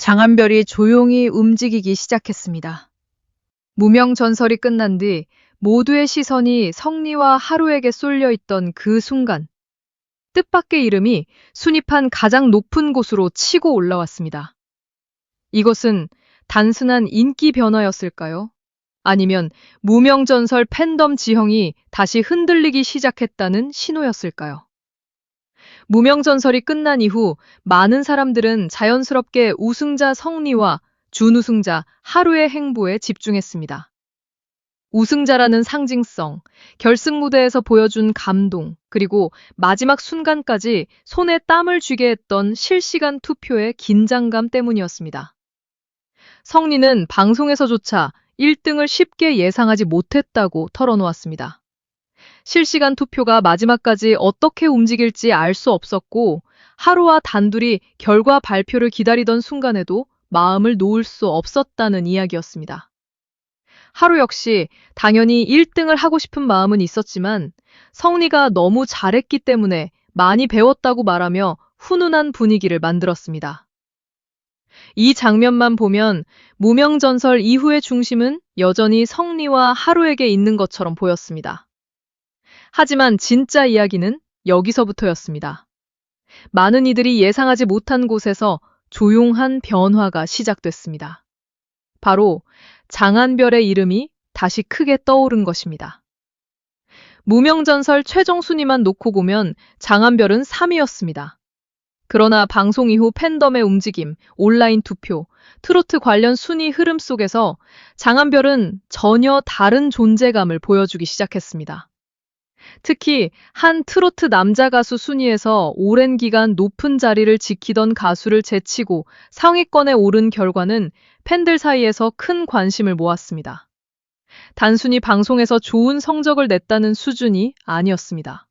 장한별이 조용히 움직이기 시작했습니다. 무명 전설이 끝난 뒤 모두의 시선이 성리와 하루에게 쏠려 있던 그 순간, 뜻밖의 이름이 순위판 가장 높은 곳으로 치고 올라왔습니다. 이것은 단순한 인기 변화였을까요? 아니면 무명 전설 팬덤 지형이 다시 흔들리기 시작했다는 신호였을까요? 무명 전설이 끝난 이후 많은 사람들은 자연스럽게 우승자 성리와 준우승자 하루의 행보에 집중했습니다. 우승자라는 상징성, 결승 무대에서 보여준 감동, 그리고 마지막 순간까지 손에 땀을 쥐게 했던 실시간 투표의 긴장감 때문이었습니다. 성리는 방송에서조차 1등을 쉽게 예상하지 못했다고 털어놓았습니다. 실시간 투표가 마지막까지 어떻게 움직일지 알 수 없었고, 하루와 단둘이 결과 발표를 기다리던 순간에도 마음을 놓을 수 없었다는 이야기였습니다. 하루 역시 당연히 1등을 하고 싶은 마음은 있었지만 성리가 너무 잘했기 때문에 많이 배웠다고 말하며 훈훈한 분위기를 만들었습니다. 이 장면만 보면 무명전설 이후의 중심은 여전히 성리와 하루에게 있는 것처럼 보였습니다. 하지만 진짜 이야기는 여기서부터였습니다. 많은 이들이 예상하지 못한 곳에서 조용한 변화가 시작됐습니다. 바로 장한별의 이름이 다시 크게 떠오른 것입니다. 무명전설 최종 순위만 놓고 보면 장한별은 3위였습니다. 그러나 방송 이후 팬덤의 움직임, 온라인 투표, 트로트 관련 순위 흐름 속에서 장한별은 전혀 다른 존재감을 보여주기 시작했습니다. 특히 한 트로트 남자 가수 순위에서 오랜 기간 높은 자리를 지키던 가수를 제치고 상위권에 오른 결과는 팬들 사이에서 큰 관심을 모았습니다. 단순히 방송에서 좋은 성적을 냈다는 수준이 아니었습니다.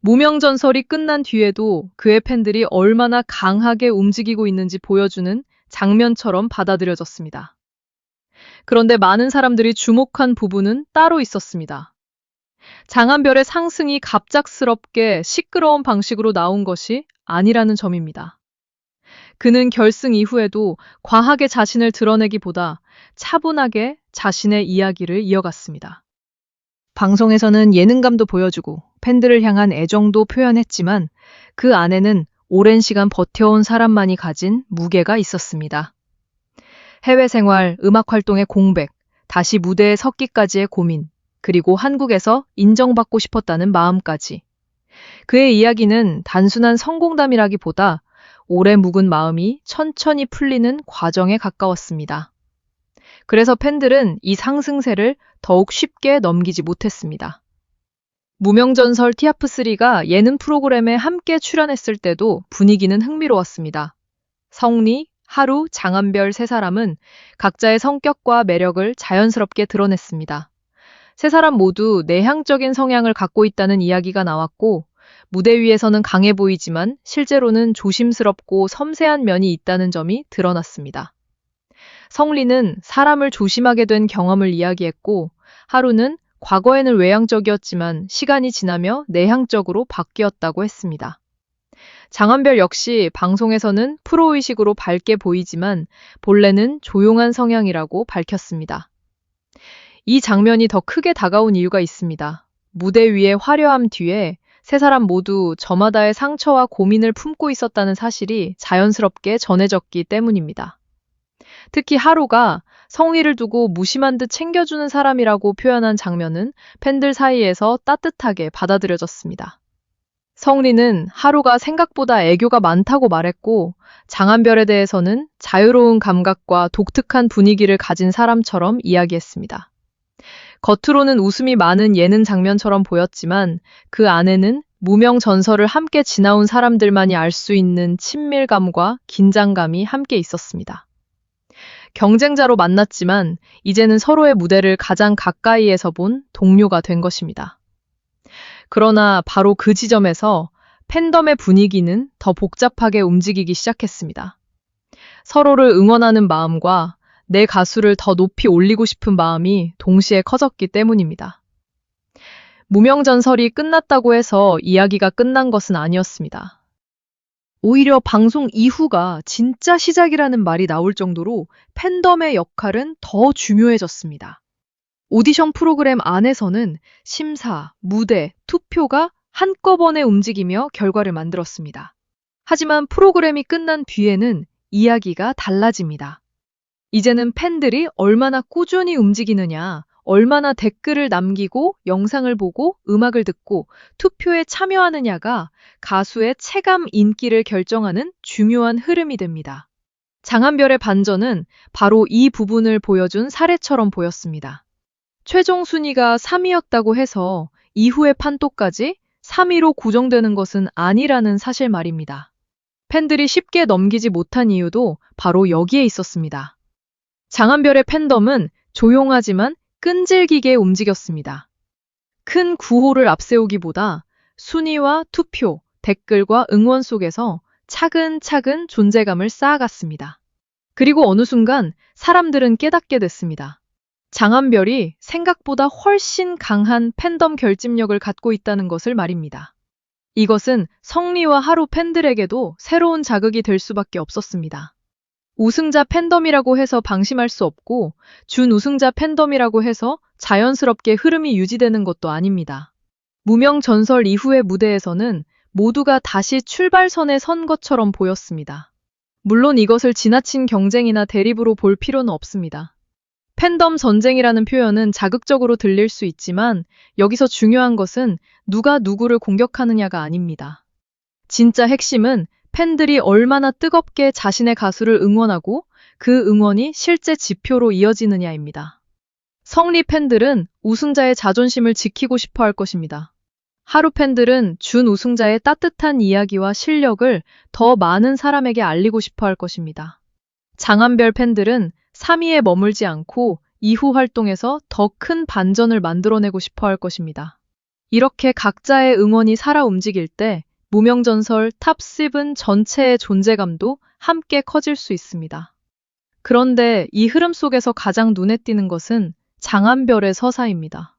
무명전설이 끝난 뒤에도 그의 팬들이 얼마나 강하게 움직이고 있는지 보여주는 장면처럼 받아들여졌습니다. 그런데 많은 사람들이 주목한 부분은 따로 있었습니다. 장한별의 상승이 갑작스럽게 시끄러운 방식으로 나온 것이 아니라는 점입니다. 그는 결승 이후에도 과하게 자신을 드러내기보다 차분하게 자신의 이야기를 이어갔습니다. 방송에서는 예능감도 보여주고 팬들을 향한 애정도 표현했지만 그 안에는 오랜 시간 버텨온 사람만이 가진 무게가 있었습니다. 해외 생활, 음악 활동의 공백, 다시 무대에 섰기까지의 고민, 그리고 한국에서 인정받고 싶었다는 마음까지. 그의 이야기는 단순한 성공담이라기보다 오래 묵은 마음이 천천히 풀리는 과정에 가까웠습니다. 그래서 팬들은 이 상승세를 더욱 쉽게 넘기지 못했습니다. 무명전설 TF3가 예능 프로그램에 함께 출연했을 때도 분위기는 흥미로웠습니다. 성리, 하루, 장한별 세 사람은 각자의 성격과 매력을 자연스럽게 드러냈습니다. 세 사람 모두 내향적인 성향을 갖고 있다는 이야기가 나왔고, 무대 위에서는 강해 보이지만 실제로는 조심스럽고 섬세한 면이 있다는 점이 드러났습니다. 성리는 사람을 조심하게 된 경험을 이야기했고, 하루는 과거에는 외향적이었지만 시간이 지나며 내향적으로 바뀌었다고 했습니다. 장한별 역시 방송에서는 프로의식으로 밝게 보이지만 본래는 조용한 성향이라고 밝혔습니다. 이 장면이 더 크게 다가온 이유가 있습니다. 무대 위의 화려함 뒤에 세 사람 모두 저마다의 상처와 고민을 품고 있었다는 사실이 자연스럽게 전해졌기 때문입니다. 특히 하루가 성리를 두고 무심한 듯 챙겨주는 사람이라고 표현한 장면은 팬들 사이에서 따뜻하게 받아들여졌습니다. 성리는 하루가 생각보다 애교가 많다고 말했고, 장한별에 대해서는 자유로운 감각과 독특한 분위기를 가진 사람처럼 이야기했습니다. 겉으로는 웃음이 많은 예능 장면처럼 보였지만 그 안에는 무명 전설을 함께 지나온 사람들만이 알 수 있는 친밀감과 긴장감이 함께 있었습니다. 경쟁자로 만났지만 이제는 서로의 무대를 가장 가까이에서 본 동료가 된 것입니다. 그러나 바로 그 지점에서 팬덤의 분위기는 더 복잡하게 움직이기 시작했습니다. 서로를 응원하는 마음과 내 가수를 더 높이 올리고 싶은 마음이 동시에 커졌기 때문입니다. 무명전설이 끝났다고 해서 이야기가 끝난 것은 아니었습니다. 오히려 방송 이후가 진짜 시작이라는 말이 나올 정도로 팬덤의 역할은 더 중요해졌습니다. 오디션 프로그램 안에서는 심사, 무대, 투표가 한꺼번에 움직이며 결과를 만들었습니다. 하지만 프로그램이 끝난 뒤에는 이야기가 달라집니다. 이제는 팬들이 얼마나 꾸준히 움직이느냐, 얼마나 댓글을 남기고 영상을 보고 음악을 듣고 투표에 참여하느냐가 가수의 체감 인기를 결정하는 중요한 흐름이 됩니다. 장한별의 반전은 바로 이 부분을 보여준 사례처럼 보였습니다. 최종 순위가 3위였다고 해서 이후의 판도까지 3위로 고정되는 것은 아니라는 사실 말입니다. 팬들이 쉽게 넘기지 못한 이유도 바로 여기에 있었습니다. 장한별의 팬덤은 조용하지만 끈질기게 움직였습니다. 큰 구호를 앞세우기보다 순위와 투표, 댓글과 응원 속에서 차근차근 존재감을 쌓아갔습니다. 그리고 어느 순간 사람들은 깨닫게 됐습니다. 장한별이 생각보다 훨씬 강한 팬덤 결집력을 갖고 있다는 것을 말입니다. 이것은 성리와 하루 팬들에게도 새로운 자극이 될 수밖에 없었습니다. 우승자 팬덤이라고 해서 방심할 수 없고 준우승자 팬덤이라고 해서 자연스럽게 흐름이 유지되는 것도 아닙니다. 무명 전설 이후의 무대에서는 모두가 다시 출발선에 선 것처럼 보였습니다. 물론 이것을 지나친 경쟁이나 대립으로 볼 필요는 없습니다. 팬덤 전쟁이라는 표현은 자극적으로 들릴 수 있지만 여기서 중요한 것은 누가 누구를 공격하느냐가 아닙니다. 진짜 핵심은 팬들이 얼마나 뜨겁게 자신의 가수를 응원하고 그 응원이 실제 지표로 이어지느냐입니다. 성리 팬들은 우승자의 자존심을 지키고 싶어 할 것입니다. 하루 팬들은 준우승자의 따뜻한 이야기와 실력을 더 많은 사람에게 알리고 싶어 할 것입니다. 장한별 팬들은 3위에 머물지 않고 이후 활동에서 더 큰 반전을 만들어내고 싶어 할 것입니다. 이렇게 각자의 응원이 살아 움직일 때 무명전설 탑7 전체의 존재감도 함께 커질 수 있습니다. 그런데 이 흐름 속에서 가장 눈에 띄는 것은 장한별의 서사입니다.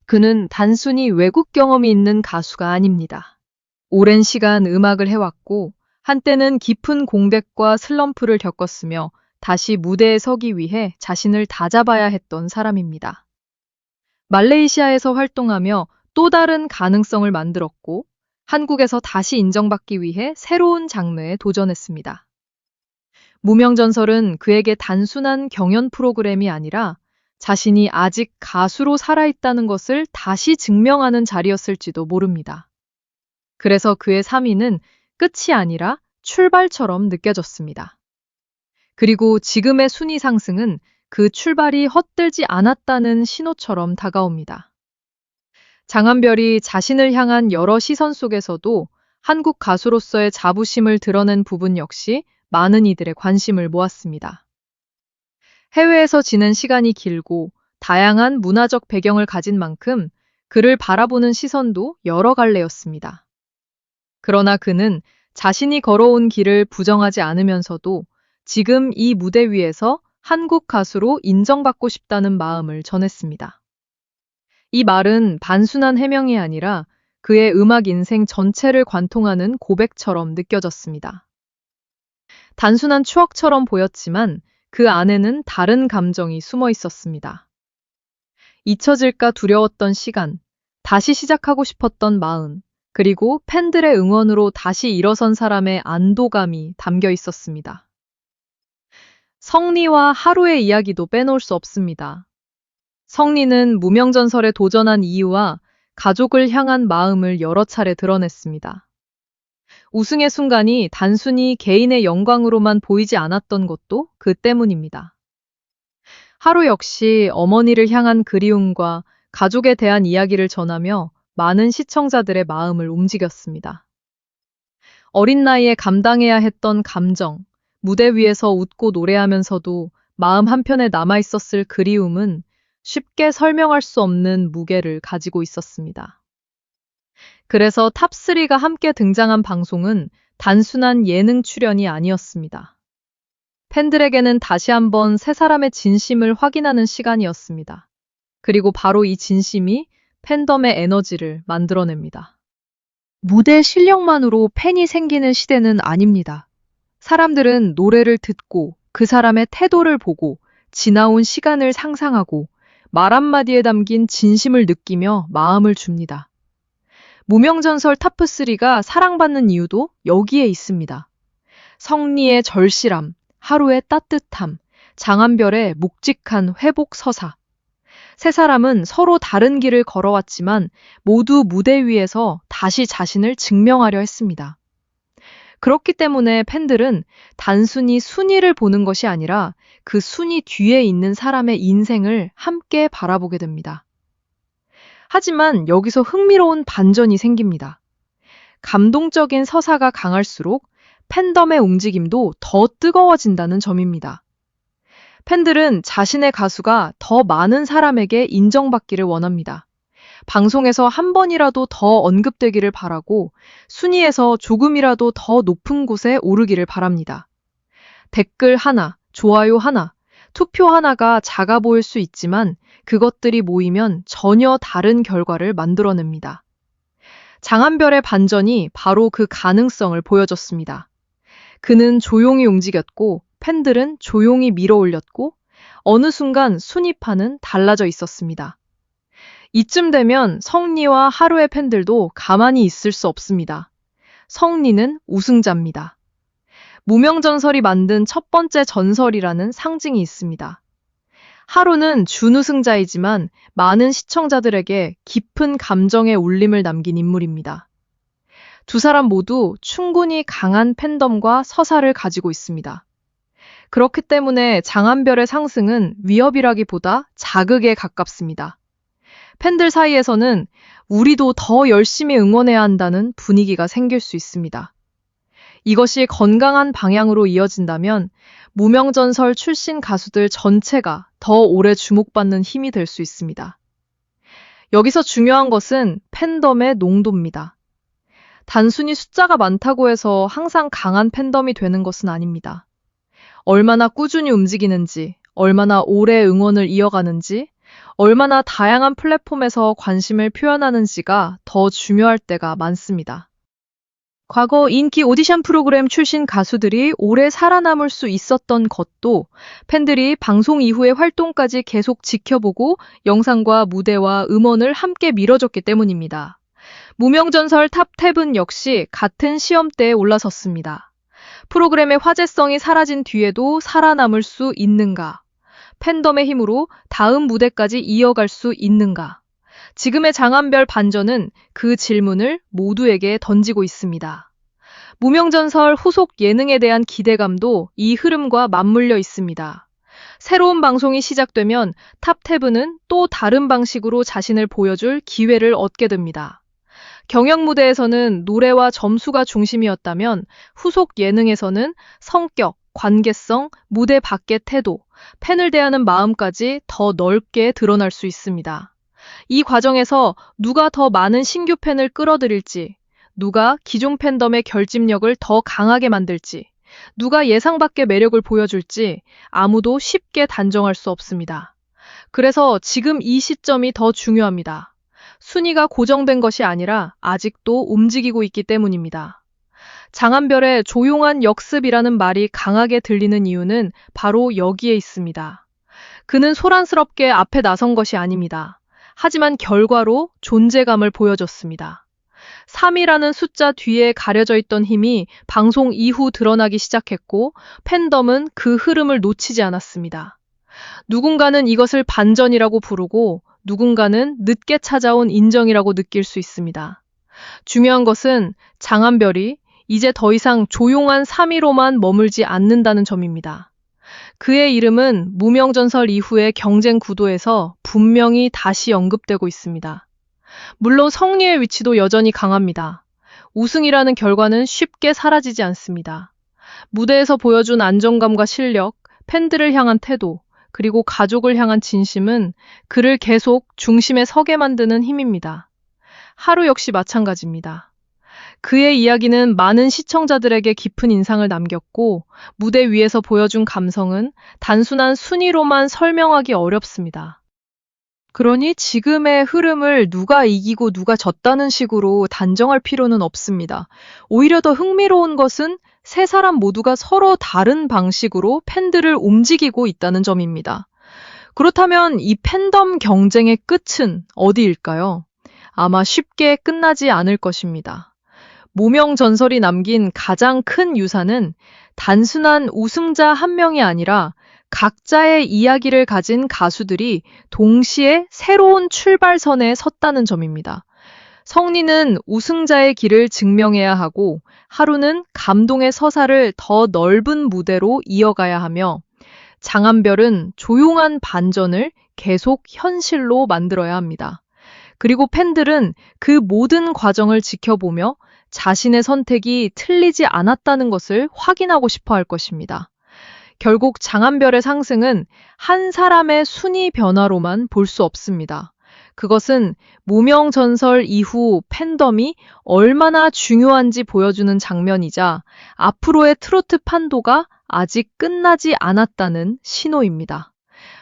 그는 단순히 외국 경험이 있는 가수가 아닙니다. 오랜 시간 음악을 해왔고 한때는 깊은 공백과 슬럼프를 겪었으며 다시 무대에 서기 위해 자신을 다잡아야 했던 사람입니다. 말레이시아에서 활동하며 또 다른 가능성을 만들었고 한국에서 다시 인정받기 위해 새로운 장르에 도전했습니다. 무명전설은 그에게 단순한 경연 프로그램이 아니라 자신이 아직 가수로 살아있다는 것을 다시 증명하는 자리였을지도 모릅니다. 그래서 그의 3위는 끝이 아니라 출발처럼 느껴졌습니다. 그리고 지금의 순위 상승은 그 출발이 헛되지 않았다는 신호처럼 다가옵니다. 장한별이 자신을 향한 여러 시선 속에서도 한국 가수로서의 자부심을 드러낸 부분 역시 많은 이들의 관심을 모았습니다. 해외에서 지낸 시간이 길고 다양한 문화적 배경을 가진 만큼 그를 바라보는 시선도 여러 갈래였습니다. 그러나 그는 자신이 걸어온 길을 부정하지 않으면서도 지금 이 무대 위에서 한국 가수로 인정받고 싶다는 마음을 전했습니다. 이 말은 단순한 해명이 아니라 그의 음악 인생 전체를 관통하는 고백처럼 느껴졌습니다. 단순한 추억처럼 보였지만 그 안에는 다른 감정이 숨어 있었습니다. 잊혀질까 두려웠던 시간, 다시 시작하고 싶었던 마음, 그리고 팬들의 응원으로 다시 일어선 사람의 안도감이 담겨 있었습니다. 성리와 하루의 이야기도 빼놓을 수 없습니다. 성리는 무명전설에 도전한 이유와 가족을 향한 마음을 여러 차례 드러냈습니다. 우승의 순간이 단순히 개인의 영광으로만 보이지 않았던 것도 그 때문입니다. 하루 역시 어머니를 향한 그리움과 가족에 대한 이야기를 전하며 많은 시청자들의 마음을 움직였습니다. 어린 나이에 감당해야 했던 감정, 무대 위에서 웃고 노래하면서도 마음 한편에 남아있었을 그리움은 쉽게 설명할 수 없는 무게를 가지고 있었습니다. 그래서 탑3가 함께 등장한 방송은 단순한 예능 출연이 아니었습니다. 팬들에게는 다시 한번 세 사람의 진심을 확인하는 시간이었습니다. 그리고 바로 이 진심이 팬덤의 에너지를 만들어냅니다. 무대 실력만으로 팬이 생기는 시대는 아닙니다. 사람들은 노래를 듣고 그 사람의 태도를 보고 지나온 시간을 상상하고 말 한마디에 담긴 진심을 느끼며 마음을 줍니다. 무명전설 탑3가 사랑받는 이유도 여기에 있습니다. 성리의 절실함, 하루의 따뜻함, 장한별의 묵직한 회복 서사. 세 사람은 서로 다른 길을 걸어왔지만 모두 무대 위에서 다시 자신을 증명하려 했습니다. 그렇기 때문에 팬들은 단순히 순위를 보는 것이 아니라 그 순위 뒤에 있는 사람의 인생을 함께 바라보게 됩니다. 하지만 여기서 흥미로운 반전이 생깁니다. 감동적인 서사가 강할수록 팬덤의 움직임도 더 뜨거워진다는 점입니다. 팬들은 자신의 가수가 더 많은 사람에게 인정받기를 원합니다. 방송에서 한 번이라도 더 언급되기를 바라고 순위에서 조금이라도 더 높은 곳에 오르기를 바랍니다. 댓글 하나, 좋아요 하나, 투표 하나가 작아 보일 수 있지만 그것들이 모이면 전혀 다른 결과를 만들어냅니다. 장한별의 반전이 바로 그 가능성을 보여줬습니다. 그는 조용히 움직였고 팬들은 조용히 밀어올렸고 어느 순간 순위판은 달라져 있었습니다. 이쯤 되면 성리와 하루의 팬들도 가만히 있을 수 없습니다. 성리는 우승자입니다. 무명전설이 만든 첫 번째 전설이라는 상징이 있습니다. 하루는 준우승자이지만 많은 시청자들에게 깊은 감정의 울림을 남긴 인물입니다. 두 사람 모두 충분히 강한 팬덤과 서사를 가지고 있습니다. 그렇기 때문에 장한별의 상승은 위협이라기보다 자극에 가깝습니다. 팬들 사이에서는 우리도 더 열심히 응원해야 한다는 분위기가 생길 수 있습니다. 이것이 건강한 방향으로 이어진다면 무명전설 출신 가수들 전체가 더 오래 주목받는 힘이 될 수 있습니다. 여기서 중요한 것은 팬덤의 농도입니다. 단순히 숫자가 많다고 해서 항상 강한 팬덤이 되는 것은 아닙니다. 얼마나 꾸준히 움직이는지, 얼마나 오래 응원을 이어가는지, 얼마나 다양한 플랫폼에서 관심을 표현하는지가 더 중요할 때가 많습니다. 과거 인기 오디션 프로그램 출신 가수들이 오래 살아남을 수 있었던 것도 팬들이 방송 이후의 활동까지 계속 지켜보고 영상과 무대와 음원을 함께 밀어줬기 때문입니다. 무명전설 탑10 역시 같은 시험대에 올라섰습니다. 프로그램의 화제성이 사라진 뒤에도 살아남을 수 있는가? 팬덤의 힘으로 다음 무대까지 이어갈 수 있는가? 지금의 장한별 반전은 그 질문을 모두에게 던지고 있습니다. 무명전설 후속 예능에 대한 기대감도 이 흐름과 맞물려 있습니다. 새로운 방송이 시작되면 탑10은 또 다른 방식으로 자신을 보여줄 기회를 얻게 됩니다. 경연 무대에서는 노래와 점수가 중심이었다면 후속 예능에서는 성격, 관계성, 무대 밖의 태도, 팬을 대하는 마음까지 더 넓게 드러날 수 있습니다. 이 과정에서 누가 더 많은 신규 팬을 끌어들일지, 누가 기존 팬덤의 결집력을 더 강하게 만들지, 누가 예상 밖의 매력을 보여줄지 아무도 쉽게 단정할 수 없습니다. 그래서 지금 이 시점이 더 중요합니다. 순위가 고정된 것이 아니라 아직도 움직이고 있기 때문입니다. 장한별의 조용한 역습이라는 말이 강하게 들리는 이유는 바로 여기에 있습니다. 그는 소란스럽게 앞에 나선 것이 아닙니다. 하지만 결과로 존재감을 보여줬습니다. 3이라는 숫자 뒤에 가려져 있던 힘이 방송 이후 드러나기 시작했고 팬덤은 그 흐름을 놓치지 않았습니다. 누군가는 이것을 반전이라고 부르고 누군가는 늦게 찾아온 인정이라고 느낄 수 있습니다. 중요한 것은 장한별이 이제 더 이상 조용한 3위로만 머물지 않는다는 점입니다. 그의 이름은 무명전설 이후의 경쟁 구도에서 분명히 다시 언급되고 있습니다. 물론 성리의 위치도 여전히 강합니다. 우승이라는 결과는 쉽게 사라지지 않습니다. 무대에서 보여준 안정감과 실력, 팬들을 향한 태도, 그리고 가족을 향한 진심은 그를 계속 중심에 서게 만드는 힘입니다. 하루 역시 마찬가지입니다. 그의 이야기는 많은 시청자들에게 깊은 인상을 남겼고 무대 위에서 보여준 감성은 단순한 순위로만 설명하기 어렵습니다. 그러니 지금의 흐름을 누가 이기고 누가 졌다는 식으로 단정할 필요는 없습니다. 오히려 더 흥미로운 것은 세 사람 모두가 서로 다른 방식으로 팬들을 움직이고 있다는 점입니다. 그렇다면 이 팬덤 경쟁의 끝은 어디일까요? 아마 쉽게 끝나지 않을 것입니다. 무명전설이 남긴 가장 큰 유산은 단순한 우승자 한 명이 아니라 각자의 이야기를 가진 가수들이 동시에 새로운 출발선에 섰다는 점입니다. 성리는 우승자의 길을 증명해야 하고 하루는 감동의 서사를 더 넓은 무대로 이어가야 하며 장한별은 조용한 반전을 계속 현실로 만들어야 합니다. 그리고 팬들은 그 모든 과정을 지켜보며 자신의 선택이 틀리지 않았다는 것을 확인하고 싶어 할 것입니다. 결국 장한별의 상승은 한 사람의 순위 변화로만 볼 수 없습니다. 그것은 무명전설 이후 팬덤이 얼마나 중요한지 보여주는 장면이자 앞으로의 트로트 판도가 아직 끝나지 않았다는 신호입니다.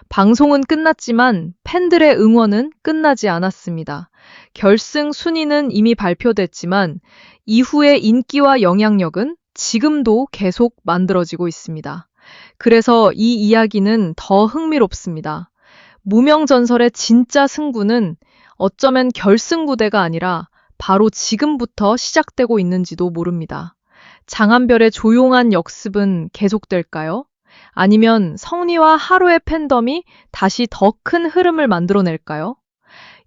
방송은 끝났지만 팬들의 응원은 끝나지 않았습니다. 결승 순위는 이미 발표됐지만 이후의 인기와 영향력은 지금도 계속 만들어지고 있습니다. 그래서 이 이야기는 더 흥미롭습니다. 무명전설의 진짜 승부는 어쩌면 결승구대가 아니라 바로 지금부터 시작되고 있는지도 모릅니다. 장한별의 조용한 역습은 계속될까요? 아니면 성리와 하루의 팬덤이 다시 더 큰 흐름을 만들어낼까요?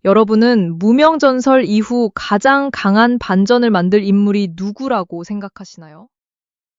여러분은 무명전설 이후 가장 강한 반전을 만들 인물이 누구라고 생각하시나요?